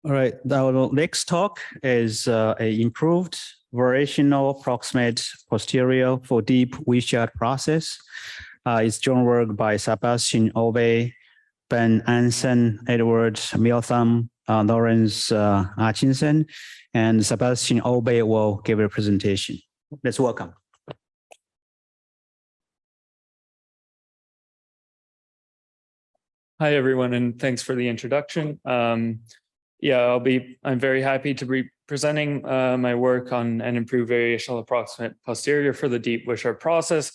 All right, our next talk is a improved variational approximate posterior for deep Wishart process. It's joint work by Sebastian, Ober, Ben, Anson, Edward, Milsom, Laurence, Aitchison, and Sebastian Ober will give a presentation. Let's welcome. Hi, everyone, and thanks for the introduction. I'm very happy to be presenting my work on an improved variational approximate posterior for the deep Wishart process.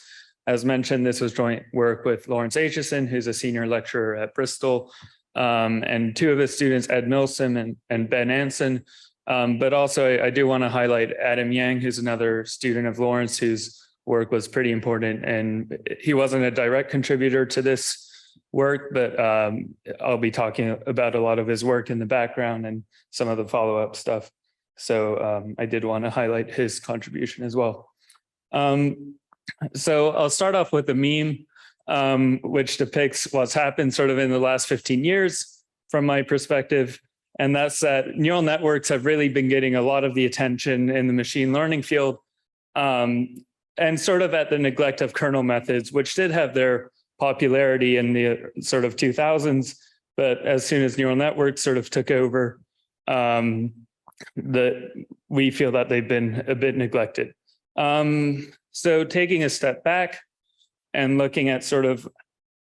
As mentioned, this was joint work with Laurence Aitchison, who's a senior lecturer at Bristol, and two of his students, Ed Milsom and Ben Anson. But also I do want to highlight Adam Yang, who's another student of Laurence, whose work was pretty important. And he wasn't a direct contributor to this work, but I'll be talking about a lot of his work in the background and some of the follow-up stuff. So I did want to highlight his contribution as well. So I'll start off with a meme, which depicts what's happened sort of in the last 15 years from my perspective. And that's that neural networks have really been getting a lot of the attention in the machine learning field, and sort of at the neglect of kernel methods, which did have their popularity in the sort of 2000s, but as soon as neural networks sort of took over, we feel that they've been a bit neglected. So taking a step back and looking at sort of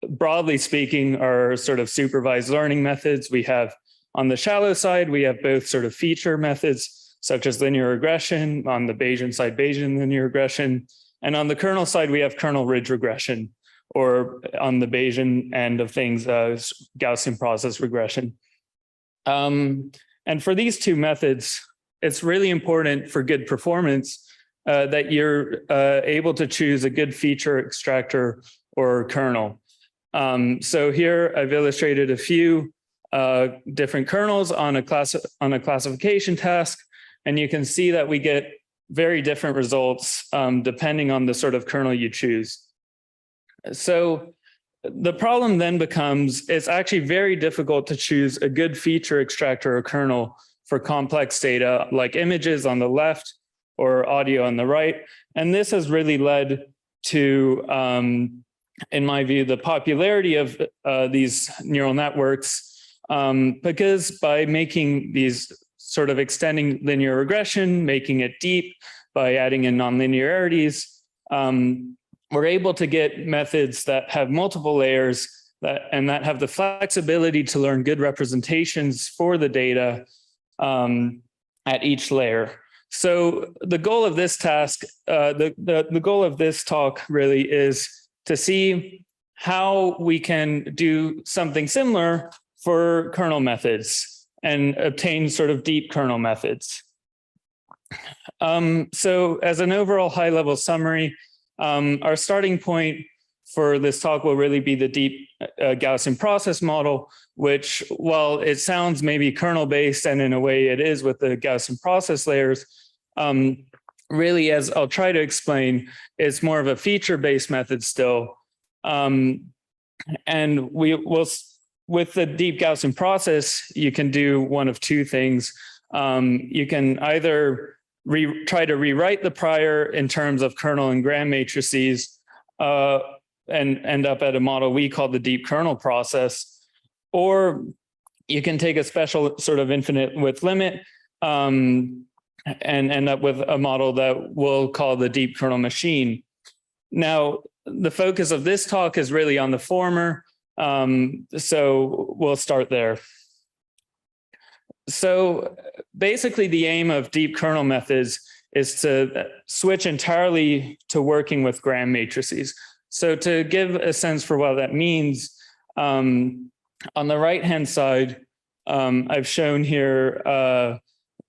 broadly speaking, our sort of supervised learning methods, we have on the shallow side, we have both sort of feature methods such as linear regression, on the Bayesian side, Bayesian linear regression, and on the kernel side, we have kernel ridge regression, or on the Bayesian end of things, Gaussian process regression. And for these two methods, it's really important for good performance that you're able to choose a good feature extractor or kernel. So here I've illustrated a few different kernels on a classification task, and you can see that we get very different results depending on the sort of kernel you choose. So the problem then becomes, it's actually very difficult to choose a good feature extractor or kernel for complex data like images on the left or audio on the right. And this has really led to, in my view, the popularity of these neural networks, because by making these sort of extending linear regression, making it deep, by adding in nonlinearities, we're able to get methods that have multiple layers and that have the flexibility to learn good representations for the data at each layer. So the goal of this task, the goal of this talk really is to see how we can do something similar for kernel methods and obtain sort of deep kernel methods. So as an overall high-level summary, our starting point for this talk will really be the deep Gaussian process model, which, while it sounds maybe kernel-based, and in a way it is with the Gaussian process layers, really, as I'll try to explain, it's more of a feature-based method still. And we will, with the deep Gaussian process, you can do one of two things. You can either try to rewrite the prior in terms of kernel and gram matrices and end up at a model we call the deep kernel process, or you can take a special sort of infinite width limit and end up with a model that we'll call the deep kernel machine. Now, the focus of this talk is really on the former, so we'll start there. So basically the aim of deep kernel methods is to switch entirely to working with gram matrices. So to give a sense for what that means, on the right-hand side, I've shown here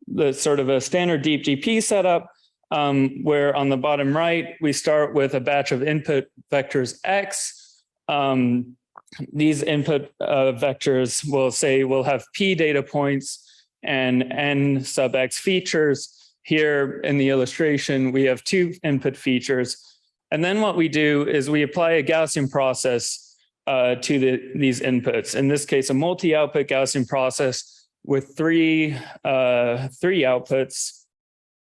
the sort of a standard deep GP setup, where on the bottom right, we start with a batch of input vectors X. These input vectors will say we'll have P data points and N sub X features. Here in the illustration, we have two input features. And then what we do is we apply a Gaussian process to these inputs. In this case, a multi-output Gaussian process with three outputs,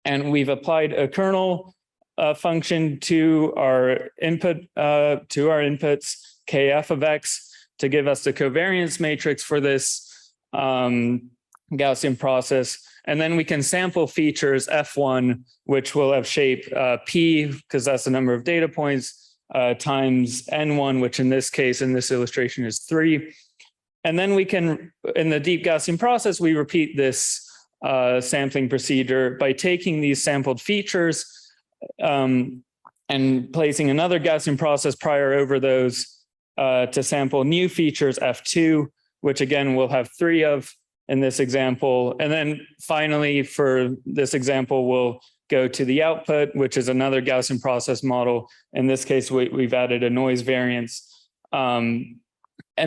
and we've applied a kernel function to our inputs, kf of x, to give us the covariance matrix for this Gaussian process. And then we can sample features f1, which will have shape p, because that's the number of data points, times n1, which in this case, in this illustration, is 3. And then we can, in the deep Gaussian process, we repeat this sampling procedure by taking these sampled features and placing another Gaussian process prior over those to sample new features f2, which again we'll have 3 of in this example. And then finally, for this example, we'll go to the output, which is another Gaussian process model. In this case, we've added a noise variance. And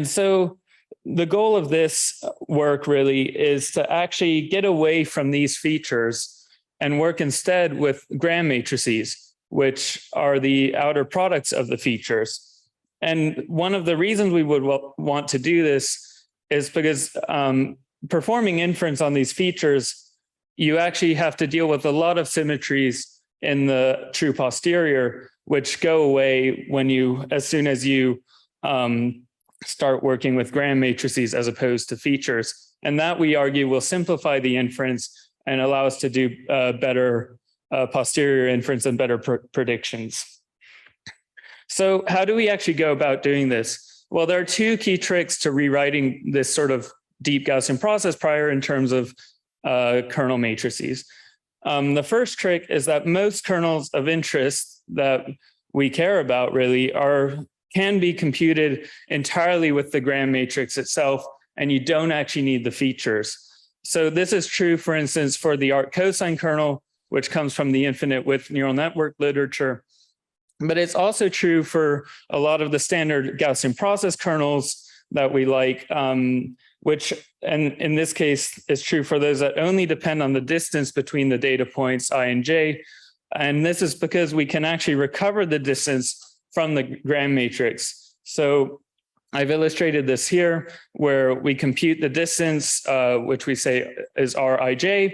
so the goal of this work really is to actually get away from these features and work instead with Gram matrices, which are the outer products of the features. And one of the reasons we would want to do this is because performing inference on these features, you actually have to deal with a lot of symmetries in the true posterior, which go away when as soon as you start working with Gram matrices as opposed to features. And that, we argue, will simplify the inference and allow us to do better posterior inference and better predictions. So how do we actually go about doing this? Well, there are 2 key tricks to rewriting this sort of deep Gaussian process prior in terms of kernel matrices. The first trick is that most kernels of interest that we care about really can be computed entirely with the Gram matrix itself, and you don't actually need the features. So this is true, for instance, for the arc cosine kernel, which comes from the infinite width neural network literature. But it's also true for a lot of the standard Gaussian process kernels that we like, which, and in this case, is true for those that only depend on the distance between the data points I and j. And this is because we can actually recover the distance from the Gram matrix. So I've illustrated this here, where we compute the distance, which we say is Rij.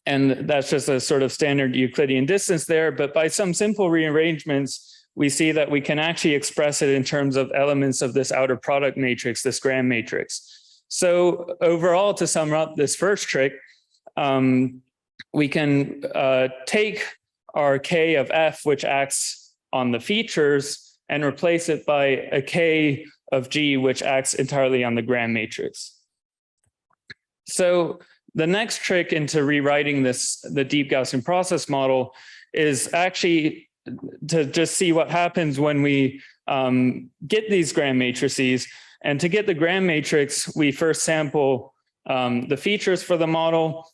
And that's just a sort of standard Euclidean distance there. But by some simple rearrangements, we see that we can actually express it in terms of elements of this outer product matrix, this Gram matrix. So overall, to sum up this first trick, we can take our K of F, which acts on the features, and replace it by a K of G, which acts entirely on the Gram matrix. So the next trick into rewriting the deep Gaussian process model is actually to just see what happens when we get these Gram matrices. And to get the Gram matrix, we first sample the features for the model,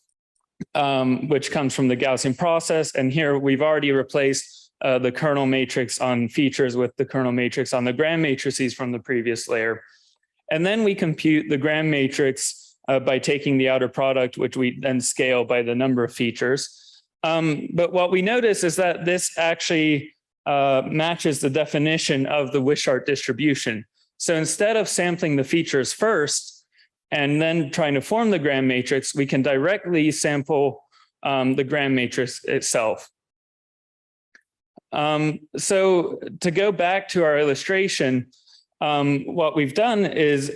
which comes from the Gaussian process. And here we've already replaced the kernel matrix on features with the kernel matrix on the Gram matrices from the previous layer. And then we compute the Gram matrix by taking the outer product, which we then scale by the number of features. But what we notice is that this actually matches the definition of the Wishart distribution. So instead of sampling the features first and then trying to form the Gram matrix, we can directly sample the Gram matrix itself. So to go back to our illustration, what we've done is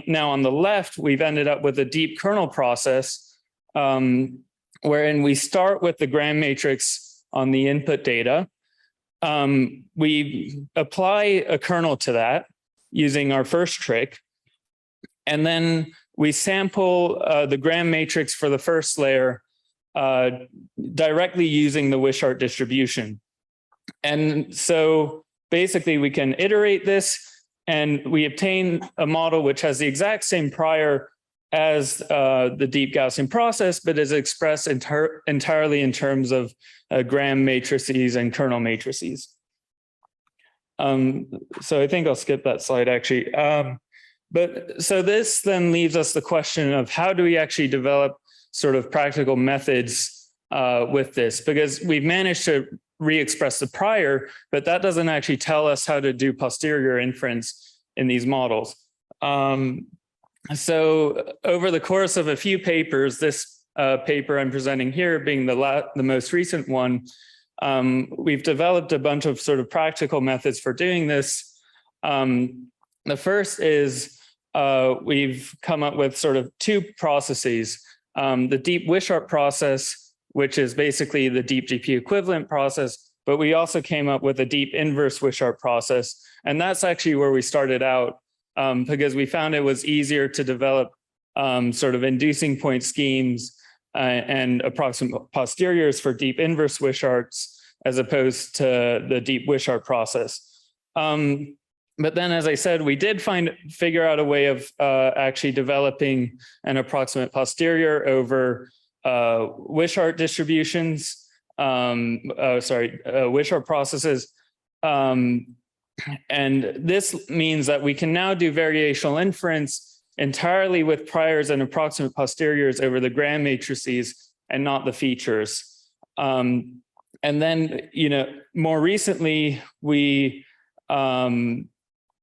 now on the left, we've ended up with a deep kernel process wherein we start with the Gram matrix on the input data. We apply a kernel to that using our first trick. And then we sample the Gram matrix for the first layer directly using the Wishart distribution. And so basically we can iterate this, and we obtain a model which has the exact same prior as the deep Gaussian process, but is expressed entirely in terms of Gram matrices and kernel matrices. So I think I'll skip that slide actually. But so this then leaves us the question of how do we actually develop sort of practical methods with this? Because we've managed to re-express the prior, but that doesn't actually tell us how to do posterior inference in these models. So over the course of a few papers, this paper I'm presenting here being the most recent one, we've developed a bunch of sort of practical methods for doing this. The first is we've come up with sort of two processes. The deep Wishart process, which is basically the deep GP equivalent process, but we also came up with a deep inverse Wishart process. And that's actually where we started out because we found it was easier to develop sort of inducing point schemes and approximate posteriors for deep inverse Wisharts as opposed to the deep Wishart process. But then, as I said, we did figure out a way of actually developing an approximate posterior over Wishart distributions, Wishart processes. And this means that we can now do variational inference entirely with priors and approximate posteriors over the Gram matrices and not the features. And then, more recently, we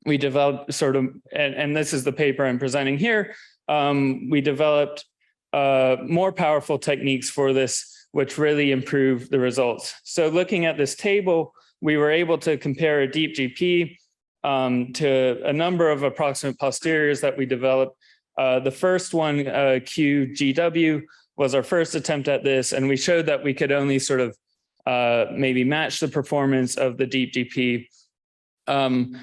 developed sort of, and this is the paper I'm presenting here, we developed more powerful techniques for this, which really improve the results. So looking at this table, we were able to compare a deep GP to a number of approximate posteriors that we developed. The first one, QGW, was our first attempt at this, and we showed that we could only sort of maybe match the performance of the deep GP.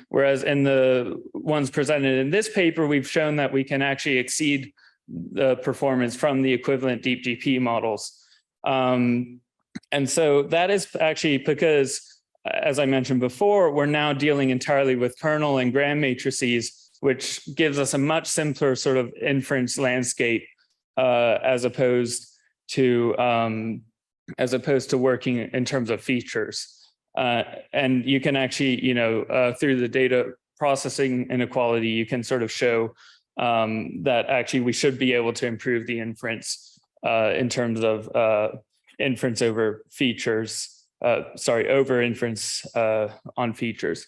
Whereas in the ones presented in this paper, we've shown that we can actually exceed the performance from the equivalent deep GP models. And so that is actually because, as I mentioned before, we're now dealing entirely with kernel and Gram matrices, which gives us a much simpler sort of inference landscape as opposed to working in terms of features. And you can actually, through the data processing inequality, you can sort of show that actually we should be able to improve the inference in terms of inference over features, over inference on features.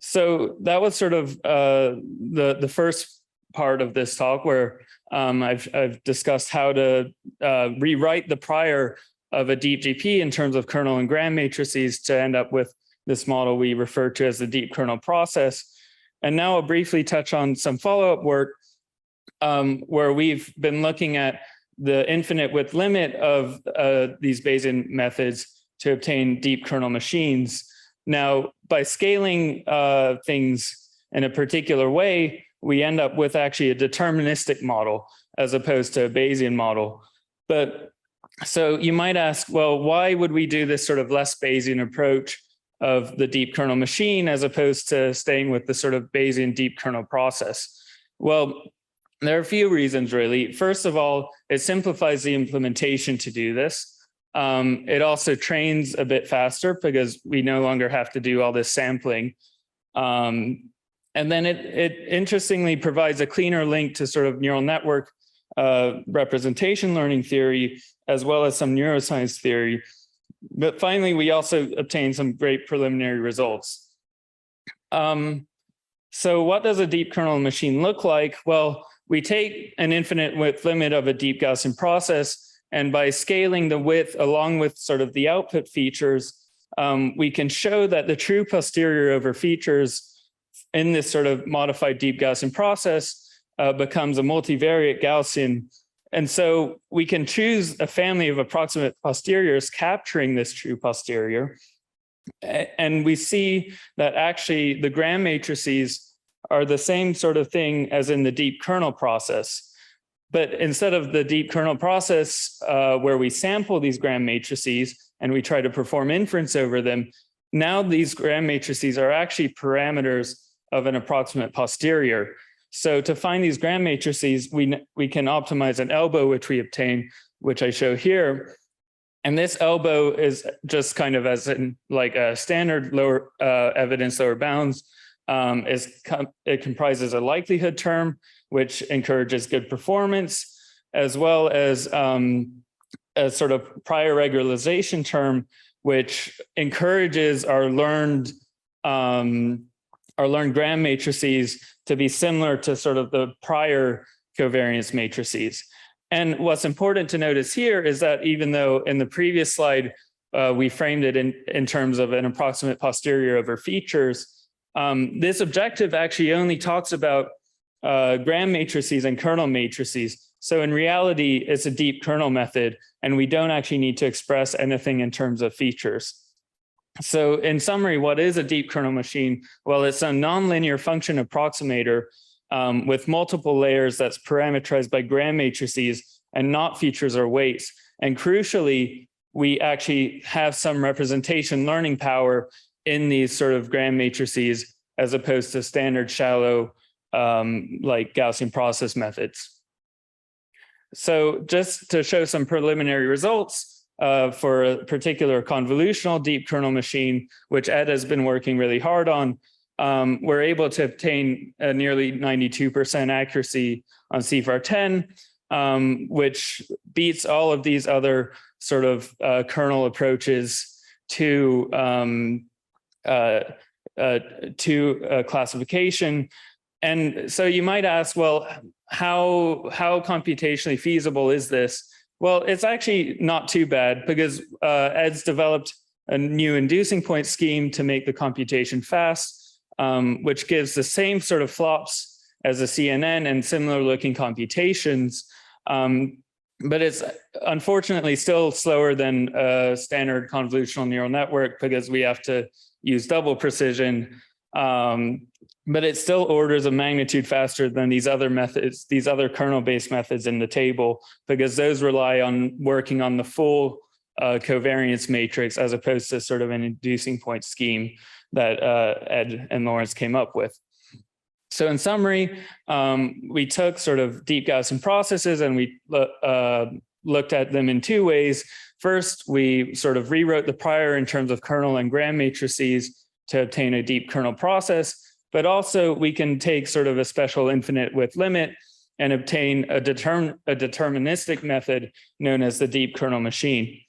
So that was sort of the first part of this talk where I've discussed how to rewrite the prior of a deep GP in terms of kernel and Gram matrices to end up with this model we refer to as the deep kernel process. And now I'll briefly touch on some follow-up work where we've been looking at the infinite width limit of these Bayesian methods to obtain deep kernel machines. Now, by scaling things in a particular way, we end up with actually a deterministic model as opposed to a Bayesian model. But so you might ask, well, why would we do this sort of less Bayesian approach of the deep kernel machine as opposed to staying with the sort of Bayesian deep kernel process? Well, there are a few reasons, really. First of all, it simplifies the implementation to do this. It also trains a bit faster because we no longer have to do all this sampling. And then it interestingly provides a cleaner link to sort of neural network representation learning theory, as well as some neuroscience theory. But finally, we also obtained some great preliminary results. So what does a deep kernel machine look like? Well, we take an infinite width limit of a deep Gaussian process, and by scaling the width along with sort of the output features, we can show that the true posterior over features in this sort of modified deep Gaussian process becomes a multivariate Gaussian. And so we can choose a family of approximate posteriors capturing this true posterior. And we see that actually the Gram matrices are the same sort of thing as in the deep kernel process. But instead of the deep kernel process where we sample these Gram matrices and we try to perform inference over them, now these Gram matrices are actually parameters of an approximate posterior. So to find these Gram matrices, we can optimize an elbow, which we obtain, which I show here. And this elbow is just kind of as in like a standard lower evidence lower bounds. It comprises a likelihood term, which encourages good performance, as well as a sort of prior regularization term, which encourages our learned our learned Graham matrices to be similar to sort of the prior covariance matrices. And what's important to notice here is that even though in the previous slide, we framed it in terms of an approximate posterior over features, this objective actually only talks about Graham matrices and kernel matrices. So in reality, it's a deep kernel method, and we don't actually need to express anything in terms of features. So in summary, what is a deep kernel machine? Well, it's a nonlinear function approximator with multiple layers that's parameterized by Graham matrices and not features or weights. And crucially, we actually have some representation learning power in these sort of Graham matrices as opposed to standard shallow like Gaussian process methods. So just to show some preliminary results, for a particular convolutional deep kernel machine, which Ed has been working really hard on, we're able to obtain a nearly 92% accuracy on CFAR10, which beats all of these other sort of kernel approaches to classification. And so you might ask, well, how computationally feasible is this? Well, it's actually not too bad because Ed's developed a new inducing point scheme to make the computation fast, which gives the same sort of flops as a CNN and similar looking computations. But it's unfortunately still slower than a standard convolutional neural network because we have to use double precision. But it's still orders of magnitude faster than these other methods, these other kernel-based methods in the table, because those rely on working on the full covariance matrix as opposed to sort of an inducing point scheme that Ed and Laurence came up with. So in summary, we took sort of deep Gaussian processes and we looked at them in two ways. First, we sort of rewrote the prior in terms of kernel and Graham matrices to obtain a deep kernel process. But also we can take sort of a special infinite width limit and obtain a deterministic method known as the deep kernel machine.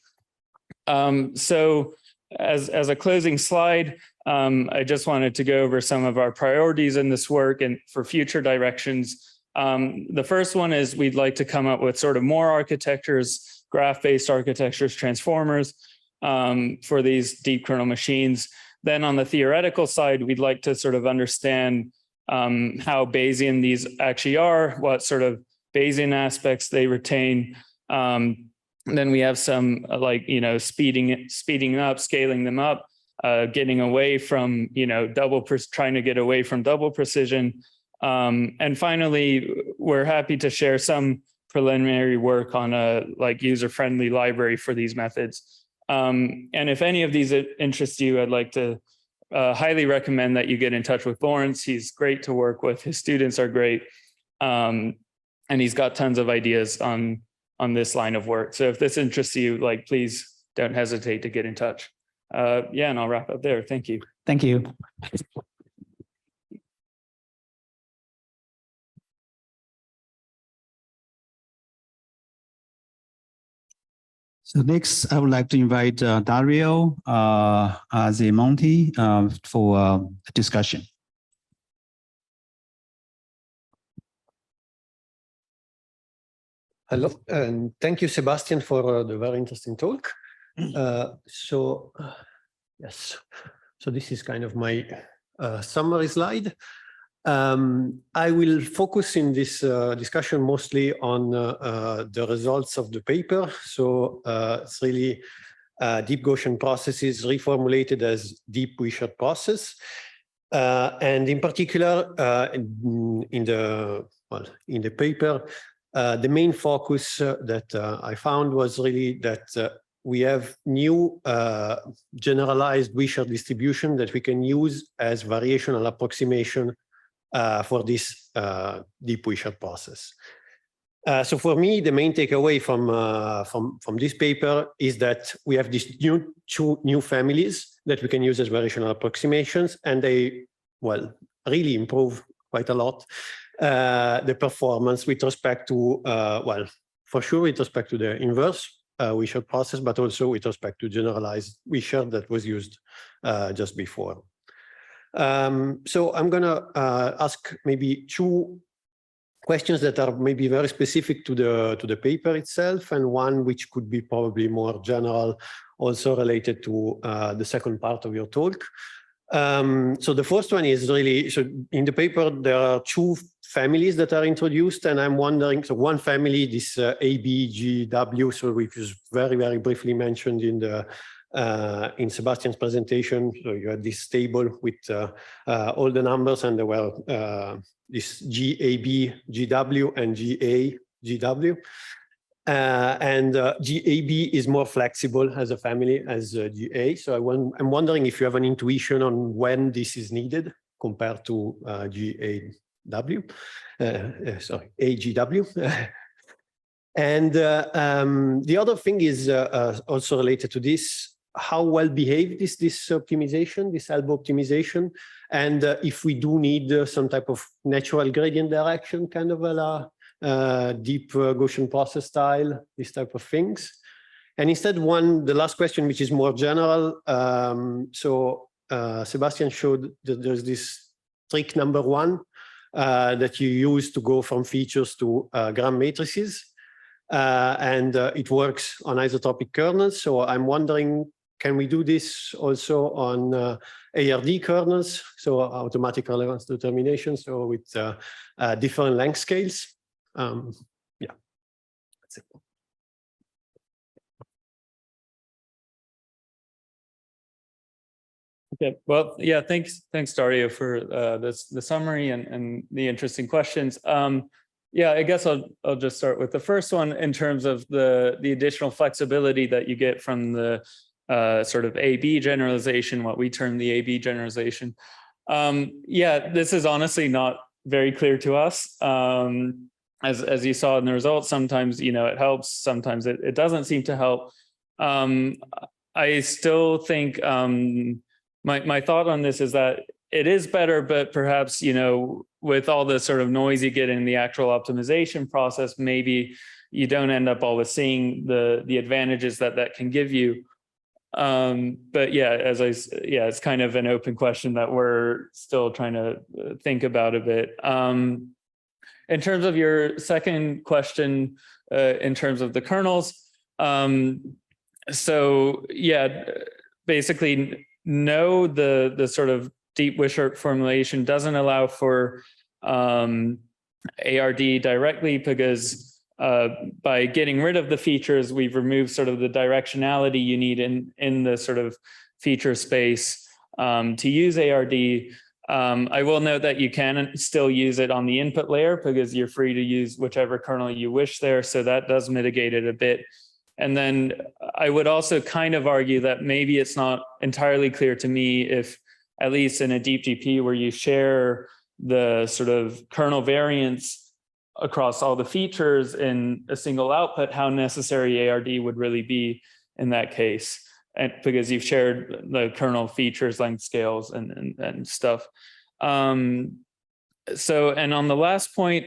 So as a closing slide, I just wanted to go over some of our priorities in this work and for future directions. The first one is we'd like to come up with sort of more architectures, graph-based architectures, transformers for these deep kernel machines. Then on the theoretical side, we'd like to sort of understand how Bayesian these actually are, what sort of Bayesian aspects they retain. Then we have some like, speeding up, scaling them up, getting away from, trying to get away from double precision. And finally, we're happy to share some preliminary work on a user-friendly library for these methods. And if any of these interest you, I'd like to highly recommend that you get in touch with Laurence. He's great to work with. His students are great. And he's got tons of ideas on this line of work. So if this interests you, please don't hesitate to get in touch. Yeah, and I'll wrap up there. Thank you. Thank you. So next, I would like to invite Dario Azemonti for a discussion. Hello, and thank you, Sebastian, for the very interesting talk. So this is kind of my summary slide. I will focus in this discussion mostly on the results of the paper. So it's really deep Gaussian processes reformulated as deep Wishart process. And in particular, in the paper, the main focus that I found was really that we have new generalized Wishart distribution that we can use as variational approximation for this deep Wishart process. So for me, the main takeaway from this paper is that we have these two new families that we can use as variational approximations, and they, really improve quite a lot the performance with respect to, for sure with respect to the inverse Wishart process, but also with respect to generalized Wishart that was used just before. So I'm going to ask maybe two questions that are maybe very specific to the paper itself, and one which could be probably more general, also related to the second part of your talk. So the first one is really, so in the paper, there are two families that are introduced, and I'm wondering, so one family, this ABGW, so which is very, very briefly mentioned in Sebastian's presentation. So you had this table with all the numbers, and there were this GAB, GW, and GA, GW. And GAB is more flexible as a family as GA. So I'm wondering if you have an intuition on when this is needed compared to AGW. And the other thing is also related to this. How well behaved is this optimization, this elbow optimization? And if we do need some type of natural gradient direction, kind of a deep Gaussian process style, this type of things. And instead, the last question, which is more general. So Sebastian showed that there's this trick number one that you use to go from features to gram matrices. And it works on isotropic kernels. So I'm wondering, can we do this also on ARD kernels, so automatic relevance determination, so with different length scales? Yeah, that's it. Okay, well, yeah, thanks, Dario, for the summary and the interesting questions. Yeah, I guess I'll just start with the first one in terms of the additional flexibility that you get from the sort of AB generalization, what we term the AB generalization. Yeah, this is honestly not very clear to us. As you saw in the results, sometimes it helps, sometimes it doesn't seem to help. I still think my thought on this is that it is better, but perhaps with all the sort of noise you get in the actual optimization process, maybe you don't end up always seeing the advantages that can give you. But yeah, it's kind of an open question that we're still trying to think about a bit. In terms of your second question, in terms of the kernels, so yeah, basically no, the sort of deep Wishart formulation doesn't allow for ARD directly, because by getting rid of the features, we've removed sort of the directionality you need in the sort of feature space to use ARD. I will note that you can still use it on the input layer, because you're free to use whichever kernel you wish there. So that does mitigate it a bit. And then I would also kind of argue that maybe it's not entirely clear to me if, at least in a deep GP where you share the sort of kernel variance across all the features in a single output, how necessary ARD would really be in that case. And because you've shared the kernel features, length scales, and stuff. So, and on the last point,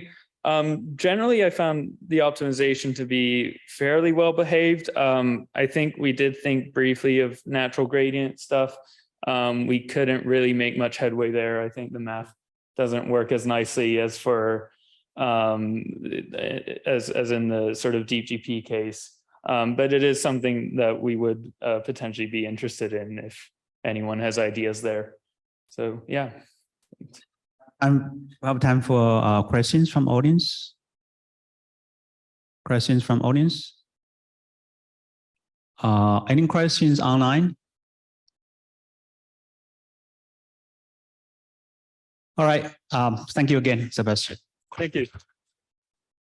generally I found the optimization to be fairly well behaved. I think we did think briefly of natural gradient stuff. We couldn't really make much headway there. I think the math doesn't work as nicely as for as in the sort of deep GP case. But it is something that we would potentially be interested in if anyone has ideas there. So yeah. We have time for questions from audience. Questions from audience? Any questions online? All right. Thank you again, Sebastian. Thank you.